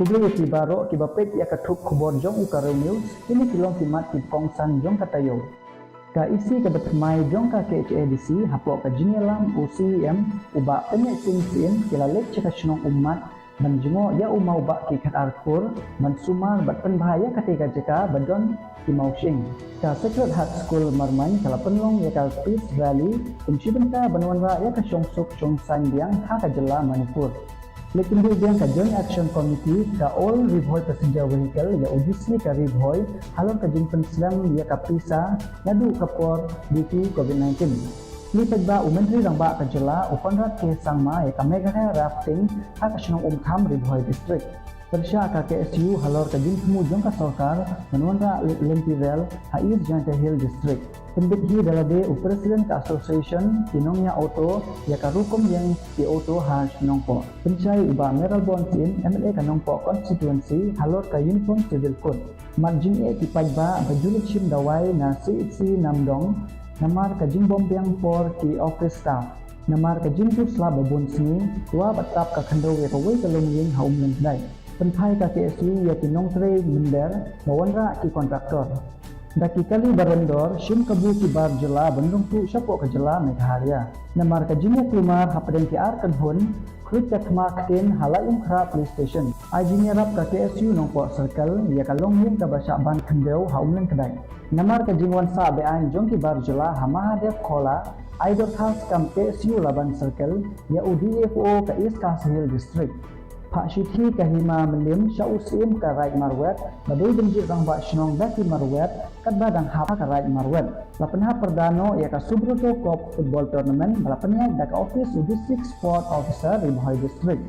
Kubli ki baro ki bapet ya katuk kubor jong ukareu news ini kilong kimat ki kongsan jong katayo. Ka isi ka betmai jong ka ke HADC hapok ka jingelam UCM uba penye sin kila lek ceka shnong umat man jengo ya umau ba ki kat arkur man sumar bat penbahaya katika jeka badon ki maushing. Ka Sacred Heart School marmain kala penlong ya ka Peace Rally kumsibin ka banwanra ya ka syongsok syongsan biang ha ka jela Manipur. Lekin dia ka Joint Action Committee ka all Ribhoy passenger vehicle ya obviously ka Ribhoy halon ka jing penslam ya ka Pisa ngadu kapor due to COVID-19. Lipad ba umentri rang ba ka jela upanrat ke sangma ya ka mega rafting ha ka shnong Kham Ribhoy district. Persya ka KSU halor ka jing temu jong ka Sorkar menwanra Lempivel ha East Janta Hill district. Pembit hi dalade President ka Association kinongnya auto ya ka rukom yang di auto ha nongpo. Pencai uba Meral Bonsin MLA ka nongpo constituency halor ka uniform civil code. Marjing e kipaj ba bajulit shim dawai na CHC Namdong namar ka jing bombyang por ki office staff. Namar ka jing tu slab babon sini tua batap ka khandau ya ka wei ka lomyeng ha umlen dai. Penpai ka KSU ya kinong tre mender bawanra ki kontraktor. Daki kali barondor shim kabu ki bar jela bandung tu syapo ke jela Meghalaya. Namar ka jinya klumar hapaden ki ar kan hun krit ka khma kten halayum khra police station. Ajinya rap ka KSU nongpo circle ya ka longyeng ka basya ban khendeu ha umlen kedai. Namar ka jingwan sa be an jong ki bar jela ha Mahadev khola Idol House kam KSU laban circle ya UDFO ka East Castle Hill district. Pak Syuthi kahima melim syausim ka right marwet badai benjit rang ba shnong daki marwet kat badang hap ka right marwet lapenha perdano ya ka Subroto Cup football tournament balapenya da ka office district sport officer Ribhoy district.